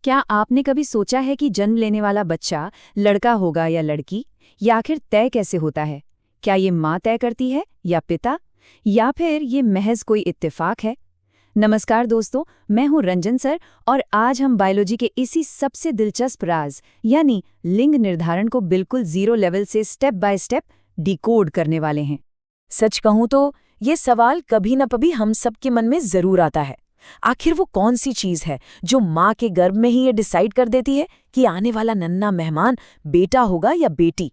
क्या आपने कभी सोचा है कि जन्म लेने वाला बच्चा लड़का होगा या लड़की, या आखिर तय कैसे होता है? क्या ये माँ तय करती है या पिता, या फिर ये महज कोई इत्तेफाक है? नमस्कार दोस्तों, मैं हूं रंजन सर और आज हम बायोलॉजी के इसी सबसे दिलचस्प राज यानी लिंग निर्धारण को बिल्कुल जीरो लेवल से स्टेप बाय स्टेप डिकोड करने वाले हैं। सच कहूं तो ये सवाल कभी न कभी हम सबके मन में जरूर आता है। आखिर वो कौन सी चीज है जो माँ के गर्भ में ही ये डिसाइड कर देती है कि आने वाला नन्हा मेहमान बेटा होगा या बेटी?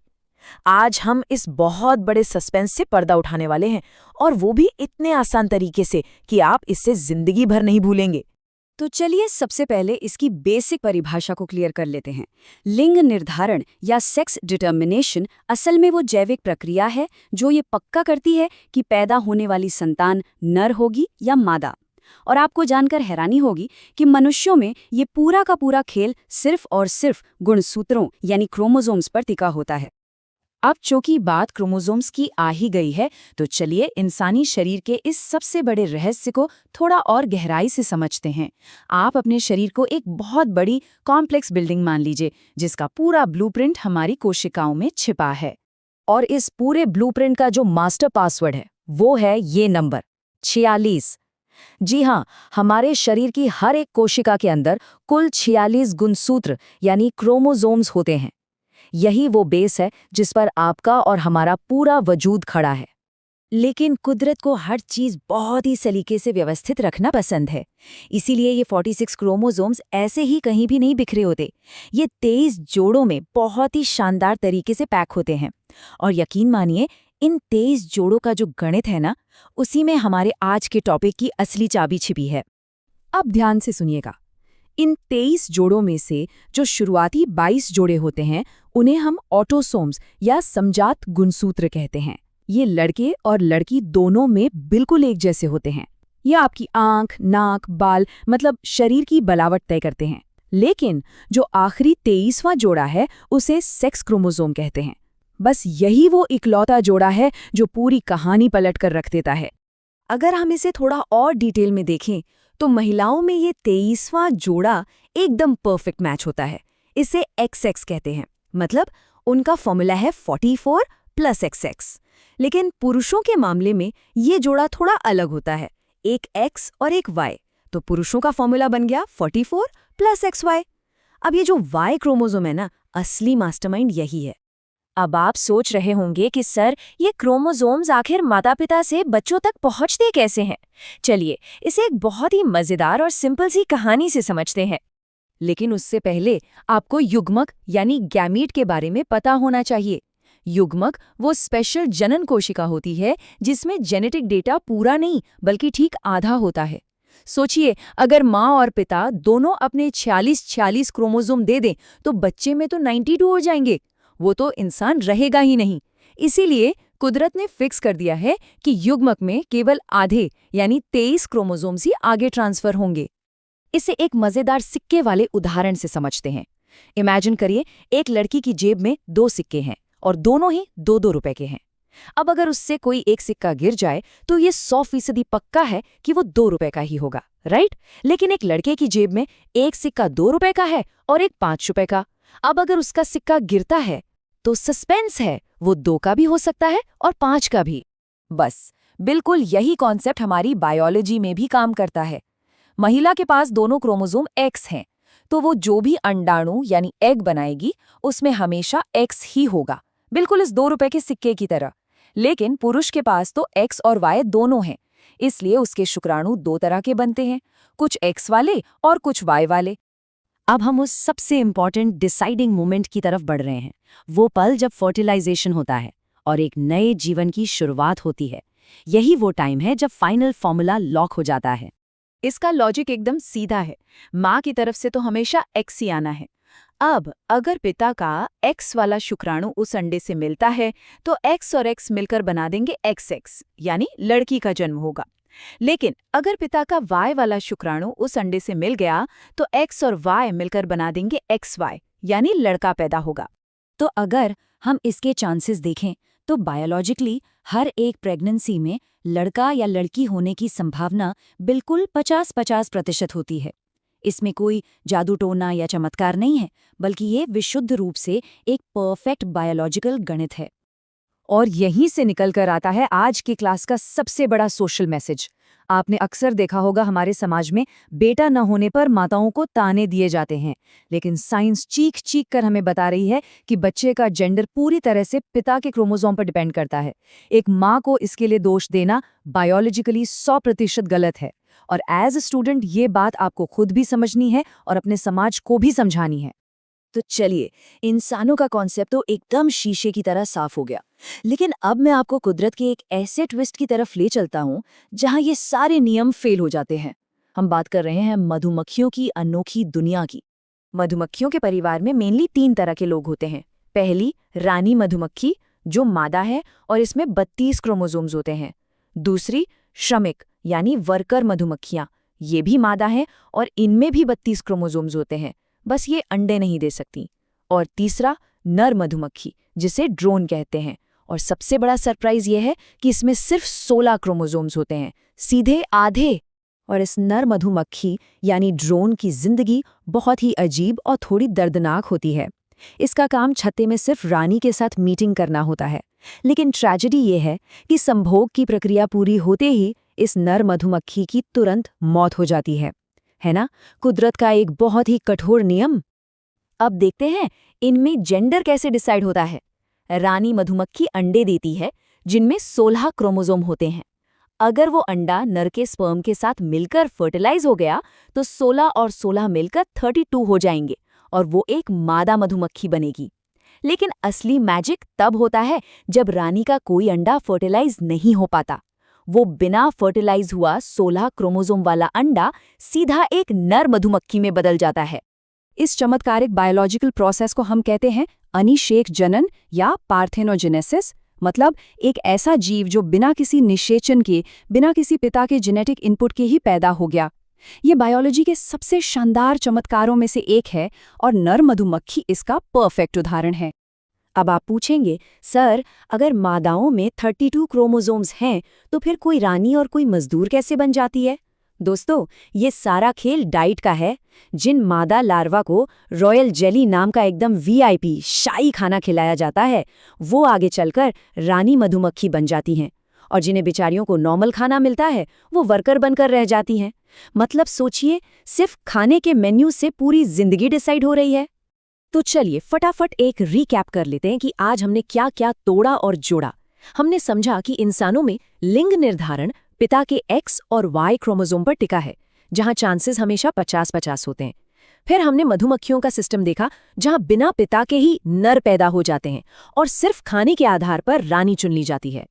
आज हम इस बहुत बड़े सस्पेंस से पर्दा उठाने वाले हैं, और वो भी इतने आसान तरीके से कि आप इससे जिंदगी भर नहीं भूलेंगे। तो चलिए सबसे पहले इसकी बेसिक परिभाषा को क्लियर कर लेते हैं। लिंग निर्धारण या सेक्स डिटर्मिनेशन असल में वो जैविक प्रक्रिया है जो ये पक्का करती है कि पैदा होने वाली संतान नर होगी या मादा। और आपको जानकर हैरानी होगी कि मनुष्यों में ये पूरा का पूरा खेल सिर्फ और सिर्फ गुणसूत्रों यानी क्रोमोसोम्स पर टिका होता है। अब चूंकि बात क्रोमोसोम्स की आ ही गई है, तो चलिए इंसानी शरीर के इस सबसे बड़े रहस्य को थोड़ा और गहराई से समझते हैं। आप अपने शरीर को एक बहुत बड़ी कॉम्प्लेक्स बिल्डिंग मान लीजिए, जिसका पूरा ब्लूप्रिंट हमारी कोशिकाओं में छिपा है। और इस पूरे ब्लूप्रिंट का जो मास्टर पासवर्ड है वो है ये नंबर 46। जी हाँ, हमारे शरीर की हर एक कोशिका के अंदर कुल 46 गुणसूत्र यानी क्रोमोसोम्स होते हैं। यही वो बेस है जिस पर आपका और हमारा पूरा वजूद खड़ा है। लेकिन कुदरत को हर चीज बहुत ही सलीके से व्यवस्थित रखना पसंद है। इसीलिए ये 46 क्रोमोसोम्स ऐसे ही कहीं भी नहीं बिखरे होते। ये 23 जोड़ों में बहुत ही शानदार तरीके से पैक होते हैं। और यकीन मानिए, इन 23 जोड़ों का जो गणित है ना, उसी में हमारे आज के टॉपिक की असली चाबी छिपी है। अब ध्यान से सुनिएगा। इन 23 जोड़ों में से जो शुरुआती 22 जोड़े होते हैं उन्हें हम ऑटोसोम्स या समजात गुणसूत्र कहते हैं। ये लड़के और लड़की दोनों में बिल्कुल एक जैसे होते हैं। ये आपकी आंख, नाक, बाल मतलब शरीर की बनावट तय करते हैं। लेकिन जो आखिरी 23वां जोड़ा है उसे सेक्स क्रोमोसोम कहते हैं। बस यही वो इकलौता जोड़ा है जो पूरी कहानी पलट कर रख देता है। अगर हम इसे थोड़ा और डिटेल में देखें तो महिलाओं में ये 23वां जोड़ा एकदम परफेक्ट मैच होता है। इसे XX कहते हैं, मतलब उनका फॉर्मूला है 44 + XX। लेकिन पुरुषों के मामले में ये जोड़ा थोड़ा अलग होता है, एक X और एक Y। तो पुरुषों का फॉर्मूला बन गया 44 + XY। अब ये जो Y क्रोमोसोम है ना, असली मास्टरमाइंड यही है। अब आप सोच रहे होंगे कि सर, ये क्रोमोसोम्स आखिर माता पिता से बच्चों तक पहुंचते कैसे हैं? चलिए इसे एक बहुत ही मजेदार और सिंपल सी कहानी से समझते हैं। लेकिन उससे पहले आपको युग्मक यानी गैमीट के बारे में पता होना चाहिए। युग्मक वो स्पेशल जनन कोशिका होती है जिसमें जेनेटिक डेटा पूरा नहीं बल्कि ठीक आधा होता है। सोचिए, अगर माँ और पिता दोनों अपने 46 क्रोमोसोम दे दें तो बच्चे में तो 92 हो जाएंगे। वो तो इंसान रहेगा ही नहीं। इसीलिए कुदरत ने फिक्स कर दिया है कि युग्मक में केवल आधे यानी 23 क्रोमोसोम्स ही आगे ट्रांसफर होंगे। इसे एक मजेदार सिक्के वाले उदाहरण से समझते हैं। इमेजिन करिए, एक लड़की की जेब में 2 सिक्के हैं और दोनों ही 2-2 रुपए के हैं। अब अगर उससे कोई एक सिक्का गिर जाए तो ये 100% पक्का है कि वो 2 रुपए का ही होगा, राइट? लेकिन एक लड़के की जेब में एक सिक्का 2 रुपए का है और एक 5 रुपए का। अब अगर उसका सिक्का गिरता है तो सस्पेंस है, वो 2 का भी हो सकता है और 5 का भी। बस बिल्कुल यही कॉन्सेप्ट हमारी बायोलॉजी में भी काम करता है। महिला के पास दोनों क्रोमोसोम X हैं, तो वो जो भी अंडाणु यानी एग बनाएगी उसमें हमेशा X ही होगा, बिल्कुल इस 2 रुपए के सिक्के की तरह। लेकिन पुरुष के पास तो X और Y दोनों हैं, इसलिए उसके शुक्राणु 2 तरह के बनते हैं, कुछ X वाले और कुछ Y वाले। अब हम उस सबसे इम्पॉर्टेंट डिसाइडिंग मोमेंट की तरफ बढ़ रहे हैं, वो पल जब फर्टिलाइजेशन होता है और एक नए जीवन की शुरुआत होती है। यही वो टाइम है जब फाइनल फॉर्मूला लॉक हो जाता है। इसका लॉजिक एकदम सीधा है। माँ की तरफ से तो हमेशा X ही आना है। अब अगर पिता का X वाला शुक्राणु उस अंडे से मिलता है तो X और X मिलकर बना देंगे XX, यानी लड़की का जन्म होगा। लेकिन अगर पिता का Y वाला शुक्राणु उस अंडे से मिल गया तो X और Y मिलकर बना देंगे XY, यानी लड़का पैदा होगा। तो अगर हम इसके चांसेस देखें तो बायोलॉजिकली हर एक प्रेगनेंसी में लड़का या लड़की होने की संभावना बिल्कुल 50-50% होती है। इसमें कोई जादू टोना या चमत्कार नहीं है, बल्कि ये विशुद्ध रूप से एक परफेक्ट बायोलॉजिकल गणित है। और यहीं से निकल कर आता है आज की क्लास का सबसे बड़ा सोशल मैसेज। आपने अक्सर देखा होगा हमारे समाज में बेटा न होने पर माताओं को ताने दिए जाते हैं, लेकिन साइंस चीख चीख कर हमें बता रही है कि बच्चे का जेंडर पूरी तरह से पिता के क्रोमोसोम पर डिपेंड करता है। एक माँ को इसके लिए दोष देना बायोलॉजिकली 100% गलत है, और एज अ स्टूडेंट ये बात आपको खुद भी समझनी है और अपने समाज को भी समझानी है। तो चलिए, इंसानों का कॉन्सेप्ट तो एकदम शीशे की तरह साफ हो गया, लेकिन अब मैं आपको कुदरत के एक ऐसे ट्विस्ट की तरफ ले चलता हूँ जहाँ ये सारे नियम फेल हो जाते हैं। हम बात कर रहे हैं मधुमक्खियों की अनोखी दुनिया की। मधुमक्खियों के परिवार में मेनली 3 तरह के लोग होते हैं। पहली, रानी मधुमक्खी, जो मादा है और इसमें 32 क्रोमोसोम्स होते हैं। दूसरी, श्रमिक यानी वर्कर मधुमक्खियाँ, ये भी मादा हैं और इनमें भी 32 क्रोमोसोम्स होते हैं, बस ये अंडे नहीं दे सकती। और तीसरा, नर मधुमक्खी, जिसे ड्रोन कहते हैं, और सबसे बड़ा सरप्राइज ये है कि इसमें सिर्फ 16 क्रोमोसोम्स होते हैं, सीधे आधे। और इस नर मधुमक्खी यानी ड्रोन की जिंदगी बहुत ही अजीब और थोड़ी दर्दनाक होती है। इसका काम छत्ते में सिर्फ रानी के साथ मीटिंग करना होता है, लेकिन ट्रेजेडी ये है कि संभोग की प्रक्रिया पूरी होते ही इस नर मधुमक्खी की तुरंत मौत हो जाती है ना? कुदरत का एक बहुत ही कठोर नियम। अब देखते हैं इनमें जेंडर कैसे डिसाइड होता है। रानी मधुमक्खी अंडे देती है जिनमें 16 क्रोमोसोम होते हैं। अगर वो अंडा नर के स्पर्म के साथ मिलकर फर्टिलाइज हो गया तो 16 और 16 मिलकर 32 हो जाएंगे और वो एक मादा मधुमक्खी बनेगी। लेकिन असली मैजिक तब होता है जब रानी का कोई अंडा फर्टिलाइज नहीं हो पाता। वो बिना फर्टिलाइज हुआ 16 क्रोमोसोम वाला अंडा सीधा एक नर मधुमक्खी में बदल जाता है। इस चमत्कारिक बायोलॉजिकल प्रोसेस को हम कहते हैं अनिषेक जनन या पार्थेनोजेनेसिस, मतलब एक ऐसा जीव जो बिना किसी निषेचन के, बिना किसी पिता के जेनेटिक इनपुट के ही पैदा हो गया। ये बायोलॉजी के सबसे शानदार चमत्कारों में से एक है और नर मधुमक्खी इसका परफेक्ट उदाहरण है। अब आप पूछेंगे, सर अगर मादाओं में 32 क्रोमोसोम्स हैं तो फिर कोई रानी और कोई मजदूर कैसे बन जाती है? दोस्तों, ये सारा खेल डाइट का है। जिन मादा लार्वा को रॉयल जेली नाम का एकदम वीआईपी शाही खाना खिलाया जाता है, वो आगे चलकर रानी मधुमक्खी बन जाती हैं, और जिन्हें बेचारियों को नॉर्मल खाना मिलता है वो वर्कर बनकर रह जाती हैं। मतलब सोचिए, सिर्फ खाने के मेन्यू से पूरी जिंदगी डिसाइड हो रही है। तो चलिए फटाफट एक रीकैप कर लेते हैं कि आज हमने क्या क्या तोड़ा और जोड़ा। हमने समझा कि इंसानों में लिंग निर्धारण पिता के X और Y क्रोमोसोम पर टिका है, जहां चांसेस हमेशा 50-50 होते हैं। फिर हमने मधुमक्खियों का सिस्टम देखा, जहां बिना पिता के ही नर पैदा हो जाते हैं और सिर्फ खाने के आधार पर रानी चुन ली जाती है।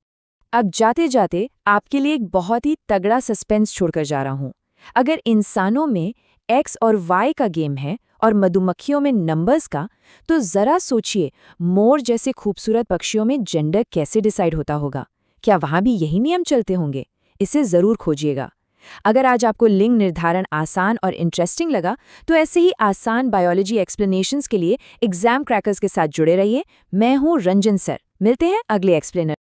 अब जाते जाते आपके लिए एक बहुत ही तगड़ा सस्पेंस छोड़कर जा रहा हूं। अगर इंसानों में X और Y का गेम है और मधुमक्खियों में नंबर्स का, तो जरा सोचिए मोर जैसे खूबसूरत पक्षियों में जेंडर कैसे डिसाइड होता होगा। क्या वहां भी यही नियम चलते होंगे? इसे जरूर खोजिएगा। अगर आज आपको लिंग निर्धारण आसान और इंटरेस्टिंग लगा, तो ऐसे ही आसान बायोलॉजी एक्सप्लेनेशंस के लिए एग्जाम क्रैकर्स के साथ जुड़े रहिए। मैं हूं रंजन सर। मिलते हैं अगले एक्सप्लेनर।